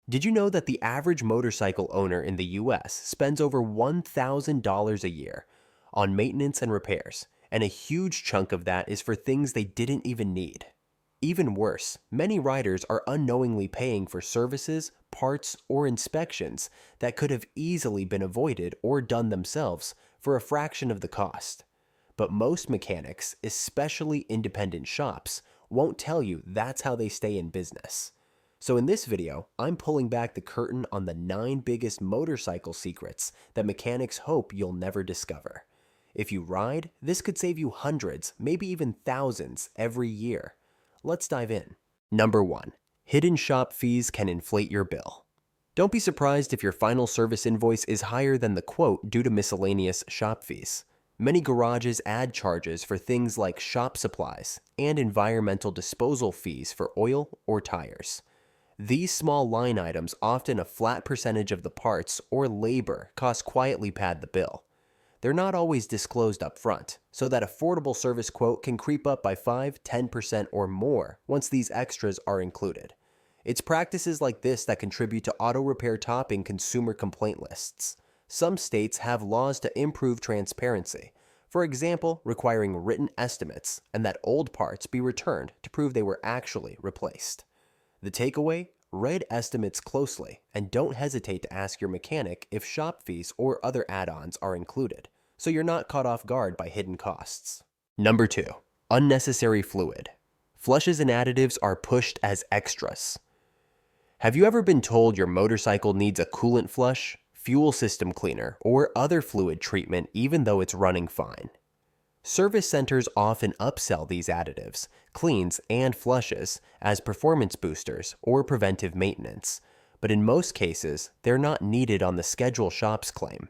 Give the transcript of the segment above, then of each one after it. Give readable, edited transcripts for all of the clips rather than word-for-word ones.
Did you know that the average motorcycle owner in the US spends over $1,000 a year on maintenance and repairs, and a huge chunk of that is for things they didn't even need? Even worse, many riders are unknowingly paying for services, parts, or inspections that could have easily been avoided or done themselves for a fraction of the cost. But most mechanics, especially independent shops, won't tell you that's how they stay in business. So in this video, I'm pulling back the curtain on the 9 biggest motorcycle secrets that mechanics hope you'll never discover. If you ride, this could save you hundreds, maybe even thousands every year. Let's dive in. Number 1. Hidden shop fees can inflate your bill. Don't be surprised if your final service invoice is higher than the quote due to miscellaneous shop fees. Many garages add charges for things like shop supplies and environmental disposal fees for oil or tires. These small line items, often a flat percentage of the parts or labor, cost quietly pad the bill. They're not always disclosed up front, so that affordable service quote can creep up by 5–10% or more once these extras are included. It's practices like this that contribute to auto repair topping consumer complaint lists. Some states have laws to improve transparency, for example, requiring written estimates and that old parts be returned to prove they were actually replaced. The takeaway? Read estimates closely and don't hesitate to ask your mechanic if shop fees or other add-ons are included, so you're not caught off guard by hidden costs. Number 2. Unnecessary fluid. Flushes and additives are pushed as extras. Have you ever been told your motorcycle needs a coolant flush, fuel system cleaner, or other fluid treatment even though it's running fine? Service centers often upsell these additives, cleans, and flushes as performance boosters or preventive maintenance, but in most cases, they're not needed on the schedule shops claim.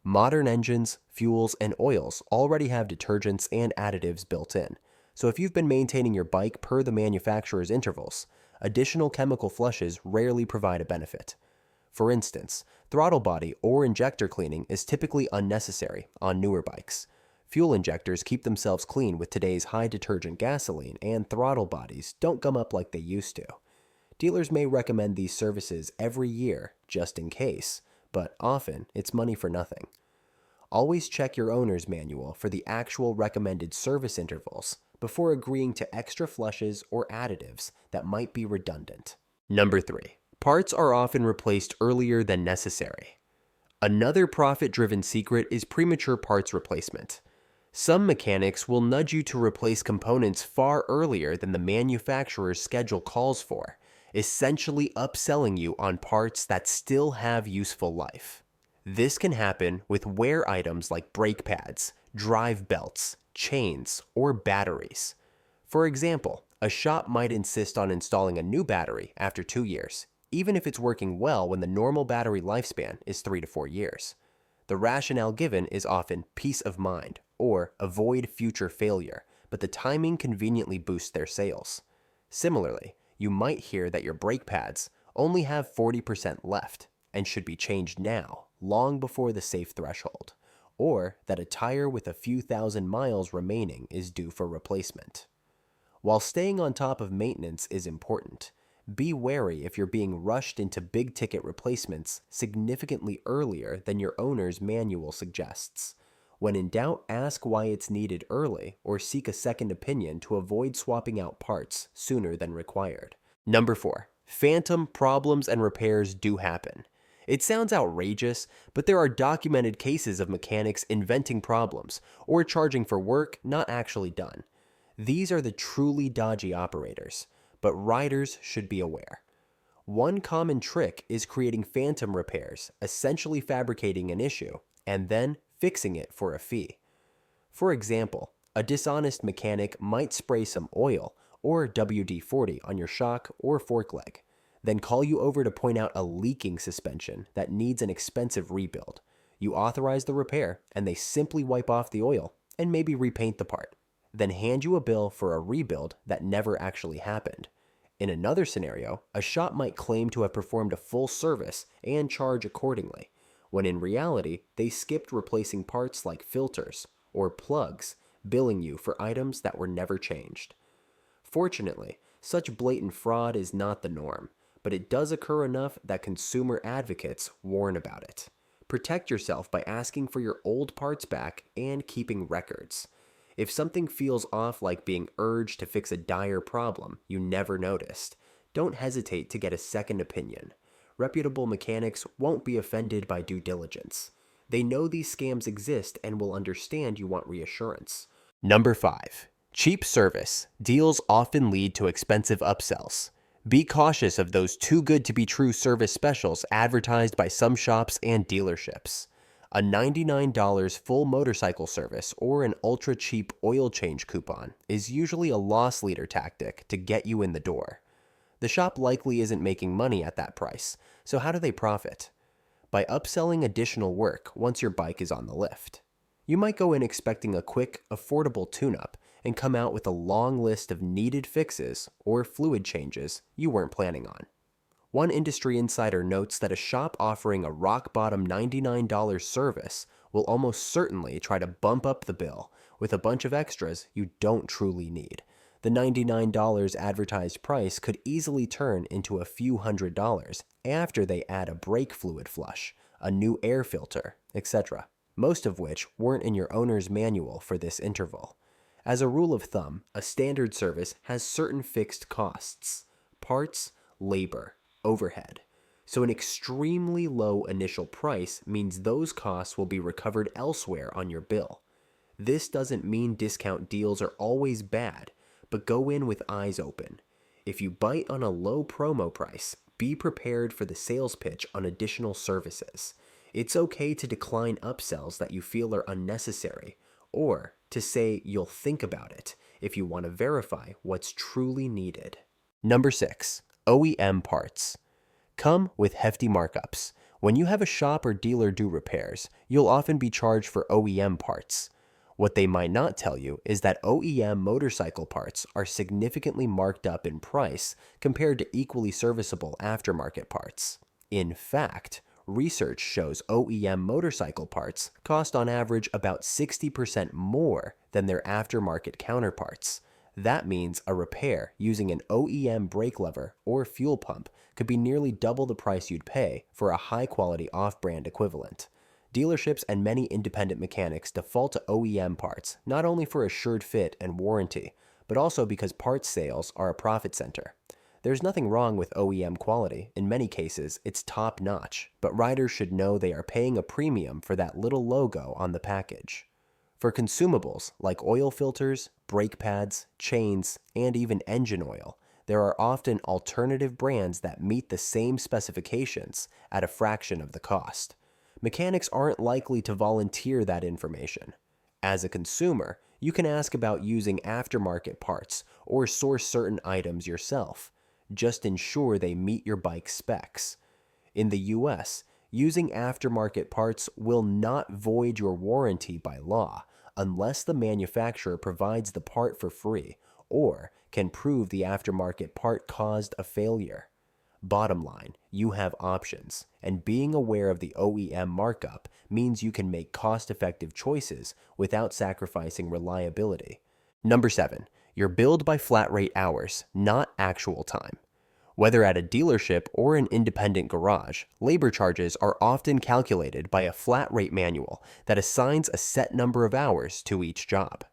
Modern engines, fuels, and oils already have detergents and additives built in, so if you've been maintaining your bike per the manufacturer's intervals, additional chemical flushes rarely provide a benefit. For instance, throttle body or injector cleaning is typically unnecessary on newer bikes. Fuel injectors keep themselves clean with today's high detergent gasoline, and throttle bodies don't gum up like they used to. Dealers may recommend these services every year just in case, but often it's money for nothing. Always check your owner's manual for the actual recommended service intervals before agreeing to extra flushes or additives that might be redundant. Number 3. Parts are often replaced earlier than necessary. Another profit-driven secret is premature parts replacement. Some mechanics will nudge you to replace components far earlier than the manufacturer's schedule calls for, essentially upselling you on parts that still have useful life. This can happen with wear items like brake pads, drive belts, chains, or batteries. For example, a shop might insist on installing a new battery after 2 years, even if it's working well when the normal battery lifespan is 3 to 4 years. The rationale given is often peace of mind or avoid future failure, but the timing conveniently boosts their sales. Similarly, you might hear that your brake pads only have 40% left and should be changed now, long before the safe threshold, or that a tire with a few thousand miles remaining is due for replacement. While staying on top of maintenance is important, be wary if you're being rushed into big-ticket replacements significantly earlier than your owner's manual suggests. When in doubt, ask why it's needed early or seek a second opinion to avoid swapping out parts sooner than required. Number 4. Phantom problems and repairs do happen. It sounds outrageous, but there are documented cases of mechanics inventing problems or charging for work not actually done. These are the truly dodgy operators, but riders should be aware. One common trick is creating phantom repairs, essentially fabricating an issue and then fixing it for a fee. For example, a dishonest mechanic might spray some oil or WD-40 on your shock or fork leg, then call you over to point out a leaking suspension that needs an expensive rebuild. You authorize the repair, and they simply wipe off the oil and maybe repaint the part, then hand you a bill for a rebuild that never actually happened. In another scenario, a shop might claim to have performed a full service and charge accordingly, when in reality, they skipped replacing parts like filters or plugs, billing you for items that were never changed. Fortunately, such blatant fraud is not the norm, but it does occur enough that consumer advocates warn about it. Protect yourself by asking for your old parts back and keeping records. If something feels off, like being urged to fix a dire problem you never noticed, don't hesitate to get a second opinion. Reputable mechanics won't be offended by due diligence. They know these scams exist and will understand you want reassurance. Number 5. Cheap service. Deals often lead to expensive upsells. Be cautious of those too good to be true service specials advertised by some shops and dealerships. A $99 full motorcycle service or an ultra cheap oil change coupon is usually a loss leader tactic to get you in the door. The shop likely isn't making money at that price, so how do they profit? By upselling additional work once your bike is on the lift. You might go in expecting a quick, affordable tune-up and come out with a long list of needed fixes or fluid changes you weren't planning on. One industry insider notes that a shop offering a rock-bottom $99 service will almost certainly try to bump up the bill with a bunch of extras you don't truly need. The $99 advertised price could easily turn into a few $100s after they add a brake fluid flush, a new air filter, etc., most of which weren't in your owner's manual for this interval. As a rule of thumb, a standard service has certain fixed costs: parts, labor, overhead. So an extremely low initial price means those costs will be recovered elsewhere on your bill. This doesn't mean discount deals are always bad, but go in with eyes open. If you bite on a low promo price, be prepared for the sales pitch on additional services. It's okay to decline upsells that you feel are unnecessary, or to say you'll think about it if you want to verify what's truly needed. Number 6. OEM parts. Come with hefty markups. When you have a shop or dealer do repairs, you'll often be charged for OEM parts. What they might not tell you is that OEM motorcycle parts are significantly marked up in price compared to equally serviceable aftermarket parts. In fact, research shows OEM motorcycle parts cost on average about 60% more than their aftermarket counterparts. That means a repair using an OEM brake lever or fuel pump could be nearly double the price you'd pay for a high-quality off-brand equivalent. Dealerships and many independent mechanics default to OEM parts not only for assured fit and warranty, but also because parts sales are a profit center. There's nothing wrong with OEM quality. In many cases, it's top-notch, but riders should know they are paying a premium for that little logo on the package. For consumables like oil filters, brake pads, chains, and even engine oil, there are often alternative brands that meet the same specifications at a fraction of the cost. Mechanics aren't likely to volunteer that information. As a consumer, you can ask about using aftermarket parts or source certain items yourself. Just ensure they meet your bike's specs. In the US, using aftermarket parts will not void your warranty by law unless the manufacturer provides the part for free or can prove the aftermarket part caused a failure. Bottom line, you have options, and being aware of the OEM markup means you can make cost-effective choices without sacrificing reliability. Number 7. You're billed by flat rate hours, not actual time. Whether at a dealership or an independent garage, labor charges are often calculated by a flat rate manual that assigns a set number of hours to each job.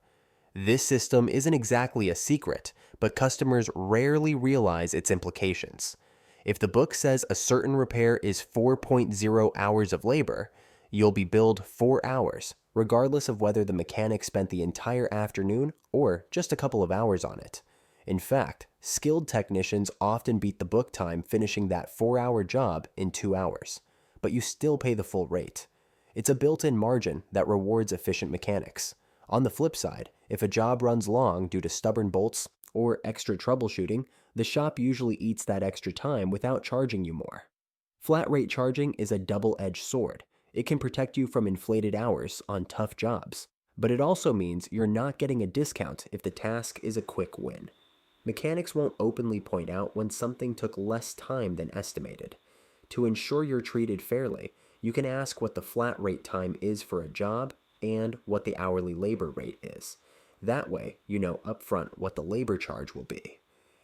This system isn't exactly a secret, but customers rarely realize its implications. If the book says a certain repair is 4.0 hours of labor, you'll be billed 4 hours, regardless of whether the mechanic spent the entire afternoon or just a couple of hours on it. In fact, skilled technicians often beat the book time finishing that 4-hour job in 2 hours, but you still pay the full rate. It's a built-in margin that rewards efficient mechanics. On the flip side, if a job runs long due to stubborn bolts or extra troubleshooting, the shop usually eats that extra time without charging you more. Flat rate charging is a double-edged sword. It can protect you from inflated hours on tough jobs, but it also means you're not getting a discount if the task is a quick win. Mechanics won't openly point out when something took less time than estimated. To ensure you're treated fairly, you can ask what the flat rate time is for a job and what the hourly labor rate is. That way, you know upfront what the labor charge will be.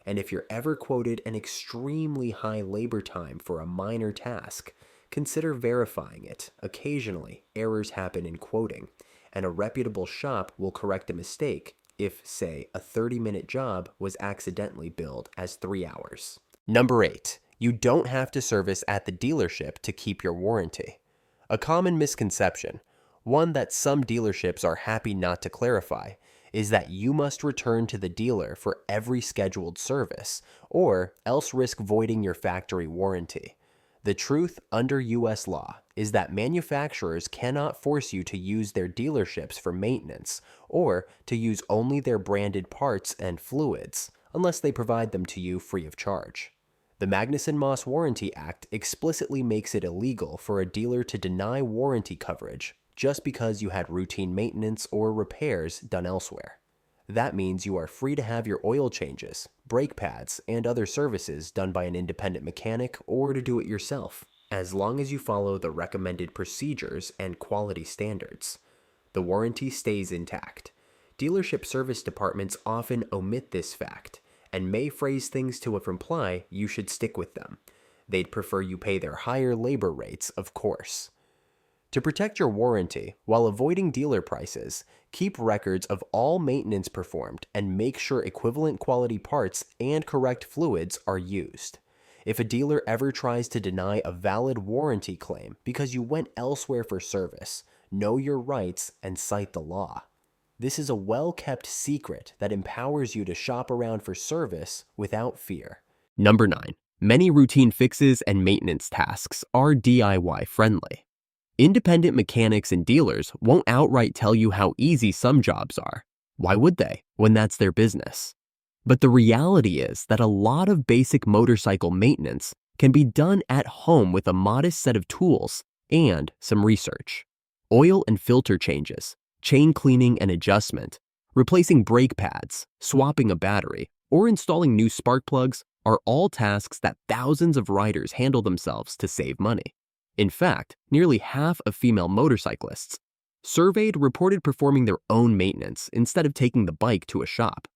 And if you're ever quoted an extremely high labor time for a minor task, consider verifying it. Occasionally, errors happen in quoting, and a reputable shop will correct a mistake if, say, a 30-minute job was accidentally billed as 3 hours. Number 8. You don't have to service at the dealership to keep your warranty. A common misconception, one that some dealerships are happy not to clarify, is that you must return to the dealer for every scheduled service, or else risk voiding your factory warranty. The truth under US law is that manufacturers cannot force you to use their dealerships for maintenance, or to use only their branded parts and fluids, unless they provide them to you free of charge. The Magnuson-Moss Warranty Act explicitly makes it illegal for a dealer to deny warranty coverage just because you had routine maintenance or repairs done elsewhere. That means you are free to have your oil changes, brake pads, and other services done by an independent mechanic or to do it yourself, as long as you follow the recommended procedures and quality standards. The warranty stays intact. Dealership service departments often omit this fact and may phrase things to imply you should stick with them. They'd prefer you pay their higher labor rates, of course. To protect your warranty while avoiding dealer prices, keep records of all maintenance performed and make sure equivalent quality parts and correct fluids are used. If a dealer ever tries to deny a valid warranty claim because you went elsewhere for service, know your rights and cite the law. This is a well-kept secret that empowers you to shop around for service without fear. Number 9. Many routine fixes and maintenance tasks are DIY friendly. Independent mechanics and dealers won't outright tell you how easy some jobs are. Why would they, when that's their business? But the reality is that a lot of basic motorcycle maintenance can be done at home with a modest set of tools and some research. Oil and filter changes, chain cleaning and adjustment, replacing brake pads, swapping a battery, or installing new spark plugs are all tasks that thousands of riders handle themselves to save money. In fact, nearly half of female motorcyclists surveyed reported performing their own maintenance instead of taking the bike to a shop.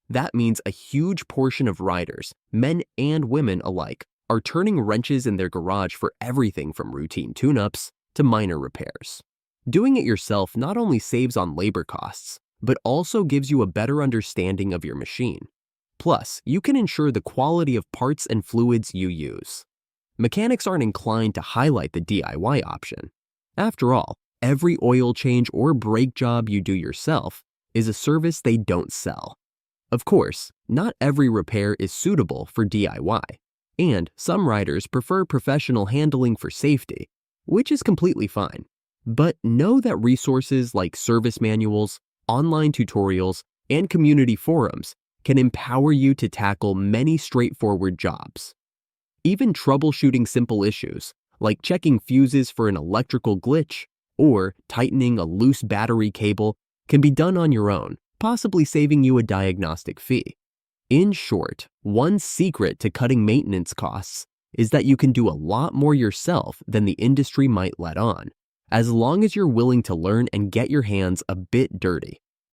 That means a huge portion of riders, men and women alike, are turning wrenches in their garage for everything from routine tune-ups to minor repairs. Doing it yourself not only saves on labor costs, but also gives you a better understanding of your machine. Plus, you can ensure the quality of parts and fluids you use. Mechanics aren't inclined to highlight the DIY option. After all, every oil change or brake job you do yourself is a service they don't sell. Of course, not every repair is suitable for DIY, and some riders prefer professional handling for safety, which is completely fine. But know that resources like service manuals, online tutorials, and community forums can empower you to tackle many straightforward jobs. Even troubleshooting simple issues, like checking fuses for an electrical glitch or tightening a loose battery cable, can be done on your own, possibly saving you a diagnostic fee. In short, one secret to cutting maintenance costs is that you can do a lot more yourself than the industry might let on, as long as you're willing to learn and get your hands a bit dirty.